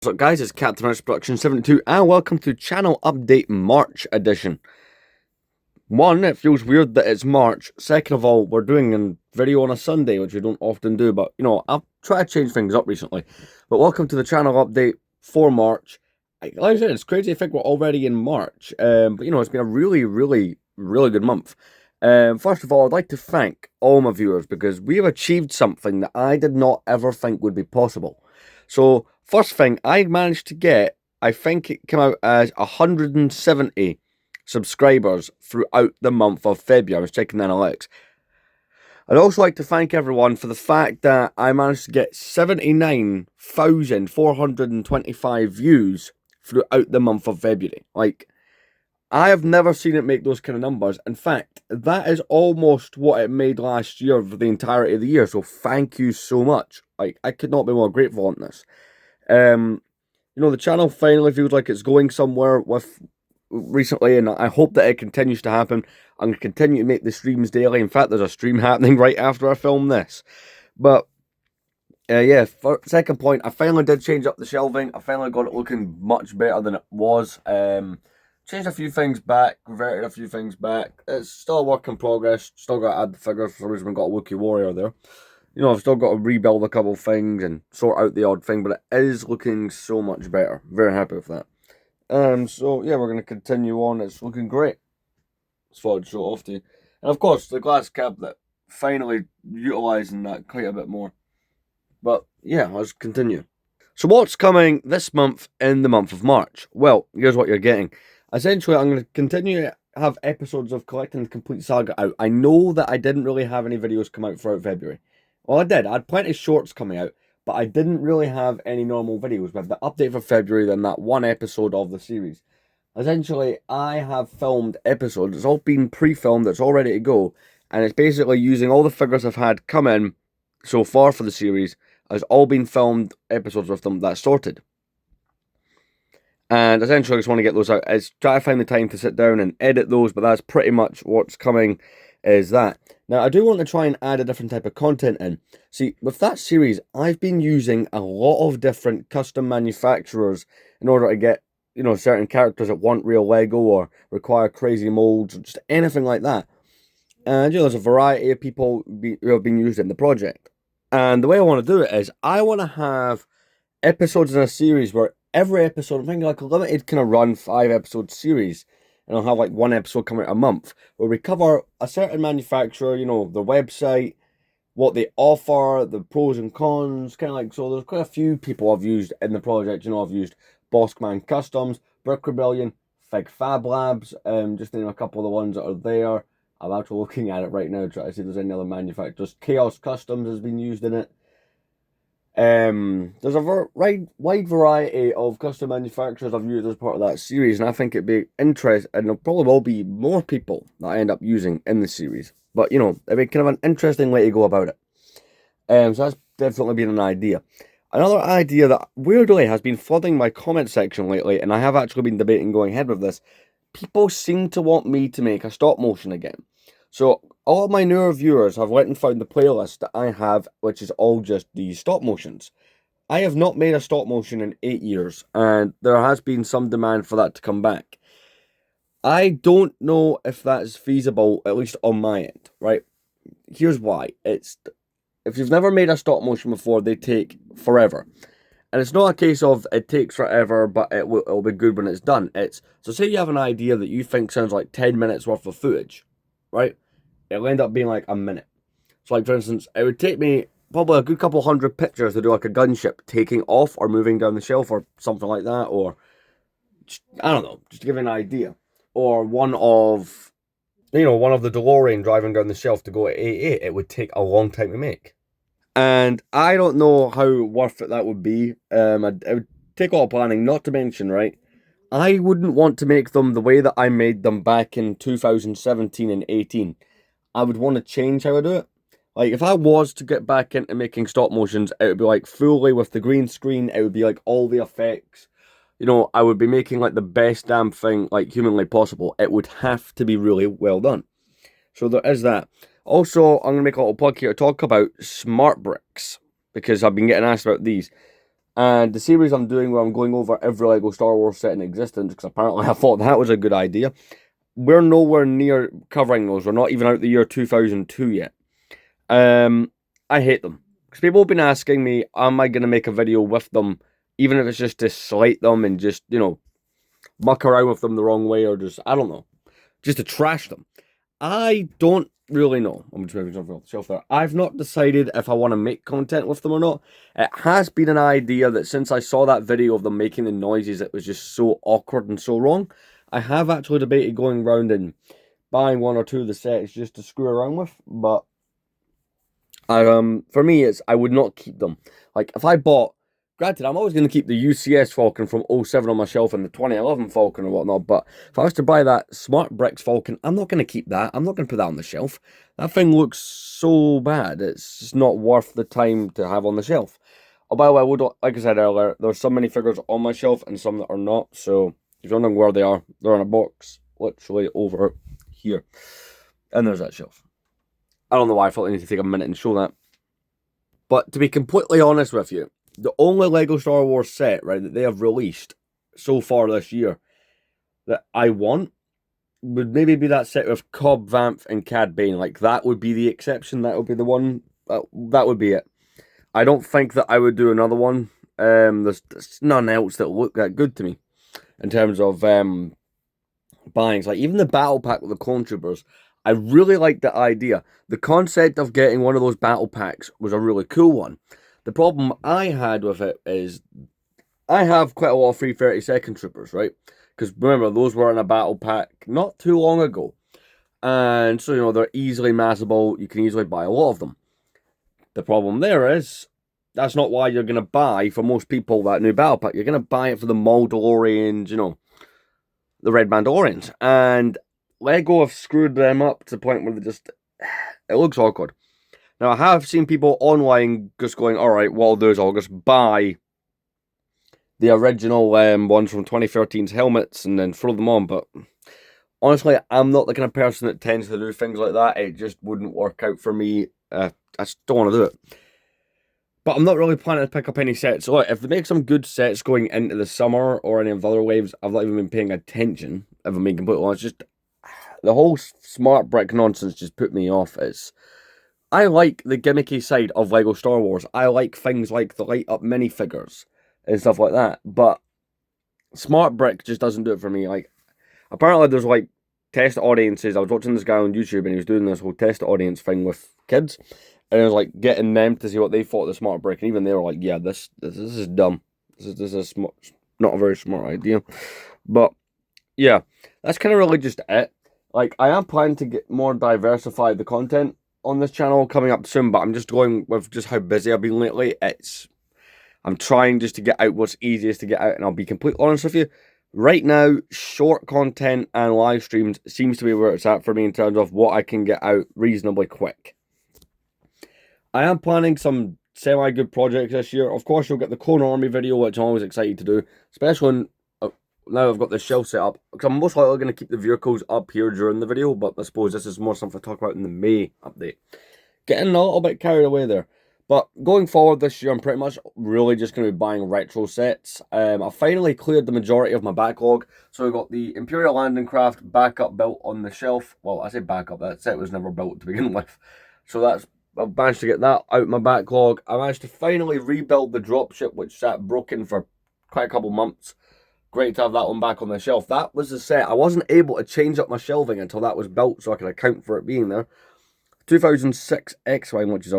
What's up guys, it's Captain Arts Production 72 and welcome to Channel Update March edition. One, it feels weird that it's March. Second of all, we're doing a video on a Sunday, which we don't often do, but you know, I've tried to change things up recently. But welcome to the channel update for March. Like I said, it's crazy to think we're already in March, but you know, it's been a really good month. First of all, I'd like to thank all my viewers because we have achieved something that I did not ever think would be possible. So, first thing, I managed to get, I think it came out as 170 subscribers throughout the month of February. I was checking the analytics. I'd also like to thank everyone for the fact that I managed to get 79,425 views throughout the month of February. Like, I have never seen it make those kind of numbers. In fact, that is almost what it made last year for the entirety of the year. So thank you so much. Like, I could not be more grateful on this. You know, the channel finally feels like it's going somewhere with recently, and I hope that it continues to happen. I'm going to continue to make the streams daily. In fact, there's a stream happening right after I film this. But yeah, for second point, I finally did change up the shelving. I finally got it looking much better than it was. Changed a few things back, converted a few things back. It's still a work in progress. Still got to add the figures. For some reason, we've got a Wookiee Warrior there. You know, I've still got to rebuild a couple of things and sort out the odd thing, but it is looking so much better. Very happy with that. So yeah, we're going to continue on. It's looking great. That's what I'd show off to you. And of course, the glass cabinet, finally utilising that quite a bit more. But yeah, let's continue. So what's coming this month in the month of March? Well, here's what you're getting. Essentially, I'm going to continue to have episodes of Collecting the Complete Saga out. I know that I didn't really have any videos come out throughout February. Well, I did. I had plenty of shorts coming out, but I didn't really have any normal videos. With the update for February, then that one episode of the series. Essentially, I have filmed episodes. It's all been pre-filmed. It's all ready to go. And it's basically using all the figures I've had come in so far for the series. Has all been filmed episodes with them that's sorted. And essentially, I just want to get those out. It's try to find the time to sit down and edit those, but that's pretty much what's coming is that. Now, I do want to try and add a different type of content in. See, with that series, I've been using a lot of different custom manufacturers in order to get, you know, certain characters that want real Lego or require crazy molds, or just anything like that. And, you know, there's a variety of people who have been used in the project. And the way I want to do it is, I want to have episodes in a series where every episode, I'm thinking like a limited kind of run 5-episode series, and I'll have like one episode coming out a month, where we cover a certain manufacturer, you know, the website, what they offer, the pros and cons, kind of like, so there's quite a few people I've used in the project. You know, I've used Boskman Customs, Brick Rebellion, Fig Fab Labs, just name a couple of the ones that are there. I'm actually looking at it right now, trying to see if there's any other manufacturers. Chaos Customs has been used in it. There's a wide variety of custom manufacturers I've used as part of that series, and I think it'd be interesting, and there probably will be more people that I end up using in the series. But, you know, it'd be kind of an interesting way to go about it. So that's definitely been an idea. Another idea that weirdly has been flooding my comment section lately, and I have actually been debating going ahead with this, people seem to want me to make a stop motion again. So all of my newer viewers have went and found the playlist that I have, which is all just these stop motions. I have not made a stop motion in 8 years, and there has been some demand for that to come back. I don't know if that's feasible, at least on my end, right? Here's why. If you've never made a stop motion before, they take forever. And it's not a case of it takes forever, but it'll be good when it's done. So say you have an idea that you think sounds like 10 minutes worth of footage, right? It'll end up being like a minute. So like, for instance, it would take me probably a good couple hundred pictures to do like a gunship taking off or moving down the shelf or something like that, or I don't know, just to give you an idea. Or one of the DeLorean driving down the shelf to go at 88. It would take a long time to make. And I don't know how worth it that would be. It would take a lot of planning, not to mention, right, I wouldn't want to make them the way that I made them back in 2017 and 18. I would want to change how I do it. Like, if I was to get back into making stop motions, it would be like fully with the green screen. It would be like all the effects. You know, I would be making like the best damn thing like humanly possible. It would have to be really well done. So there is that. Also, I'm going to make a little plug here to talk about smart bricks, because I've been getting asked about these. And the series I'm doing where I'm going over every Lego Star Wars set in existence, because apparently I thought that was a good idea, we're nowhere near covering those. We're not even out the year 2002 yet. I hate them. Because people have been asking me, am I going to make a video with them, even if it's just to slate them and just, you know, muck around with them the wrong way, or just, I don't know, just to trash them. I don't really know. I'm just moving something off the shelf there. I've not decided if I want to make content with them or not. It has been an idea that since I saw that video of them making the noises, it was just so awkward and so wrong. I have actually debated going around and buying one or two of the sets just to screw around with, but for me, I would not keep them. Like, if I bought, granted, I'm always going to keep the UCS Falcon from 07 on my shelf and the 2011 Falcon or whatnot, but if I was to buy that Smart Bricks Falcon, I'm not going to keep that. I'm not going to put that on the shelf. That thing looks so bad. It's just not worth the time to have on the shelf. Oh, by the way, like I said earlier, there's so many figures on my shelf and some that are not, so if you're wondering where they are, they're in a box literally over here. And there's that shelf. I don't know why I felt I need to take a minute and show that. But to be completely honest with you, the only Lego Star Wars set, right, that they have released so far this year that I want would maybe be that set with Cobb Vanth and Cad Bane. Like, that would be the exception. That would be the one. That would be it. I don't think that I would do another one. There's none else that look that good to me in terms of buying. Like, even the battle pack with the Clone Troopers, I really like the idea. The concept of getting one of those battle packs was a really cool one. The problem I had with it is I have quite a lot of 332nd Troopers, right? Because remember, those were in a battle pack not too long ago. And so, you know, they're easily massable. You can easily buy a lot of them. The problem there is, that's not why you're going to buy, for most people, that new battle pack. You're going to buy it for the Mandalorians, you know, the Red Mandalorians. And Lego have screwed them up to the point where they just, it looks awkward. Now, I have seen people online just going, alright, what I'll do is I'll just buy the original ones from 2013's helmets and then throw them on, but honestly, I'm not the kind of person that tends to do things like that. It just wouldn't work out for me. I just don't want to do it. But I'm not really planning to pick up any sets. So, if they make some good sets going into the summer or any of the other waves, I've not even been paying attention, if I'm being completely honest. Just the whole smart brick nonsense just put me off. I like the gimmicky side of Lego Star Wars. I like things like the light up minifigures and stuff like that. But smart brick just doesn't do it for me. Like, apparently there's like test audiences. I was watching this guy on YouTube and he was doing this whole test audience thing with kids. And I was like getting them to see what they thought of the smart brick. And even they were like, yeah, this is dumb. This is smart, not a very smart idea. But yeah, that's kind of really just it. Like, I am planning to get more diversified the content on this channel coming up soon, but I'm just going with just how busy I've been lately. I'm trying just to get out what's easiest to get out, and I'll be completely honest with you. Right now, short content and live streams seems to be where it's at for me in terms of what I can get out reasonably quick. I am planning some semi-good projects this year. Of course, you'll get the Clone Army video, which I'm always excited to do, especially when now I've got the shelf set up, because I'm most likely going to keep the vehicles up here during the video, but I suppose this is more something to talk about in the May update. Getting a little bit carried away there. But going forward this year, I'm pretty much really just going to be buying retro sets. I finally cleared the majority of my backlog, so we got the Imperial Landing Craft backup built on the shelf. Well, I say backup, that set was never built to begin with. So I've managed to get that out of my backlog. I managed to finally rebuild the dropship, which sat broken for quite a couple months. Great to have that one back on the shelf. That was the set. I wasn't able to change up my shelving until that was built so I could account for it being there. 2006 X-Wing, which is,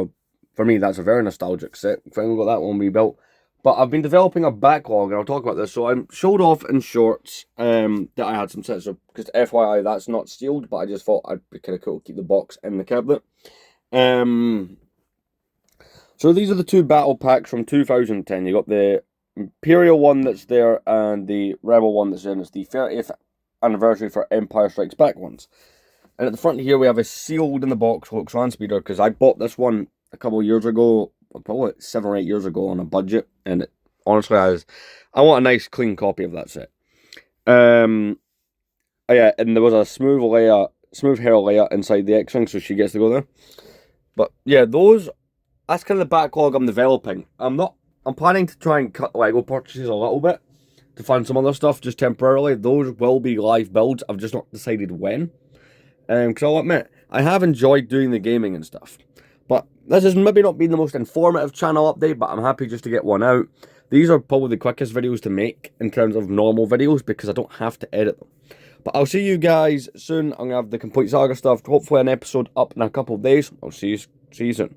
for me, that's a very nostalgic set. Finally got that one rebuilt. But I've been developing a backlog, and I'll talk about this. So I showed off in shorts that I had some sets of, because FYI, that's not sealed, but I just thought I'd be kind of cool to keep the box in the cabinet. So these are the two battle packs from 2010. You got the Imperial one that's there and the Rebel one that's in. It's the 30th anniversary for Empire Strikes Back ones. And at the front here we have a sealed in the box Hulk Land Speeder, because I bought this one a couple of years ago, probably 7 or 8 years ago on a budget, and it, honestly I want a nice clean copy of that set. Oh yeah, and there was a smooth hair Leia inside the X-Wing, so she gets to go there. But yeah, that's kind of the backlog I'm developing. I'm not I'm planning to try and cut Lego purchases a little bit to fund some other stuff just temporarily. Those will be live builds. I've just not decided when. Because I'll admit, I have enjoyed doing the gaming and stuff. But this has maybe not been the most informative channel update, but I'm happy just to get one out. These are probably the quickest videos to make in terms of normal videos because I don't have to edit them. But I'll see you guys soon. I'm going to have the complete saga stuff. Hopefully an episode up in a couple of days. I'll see you soon.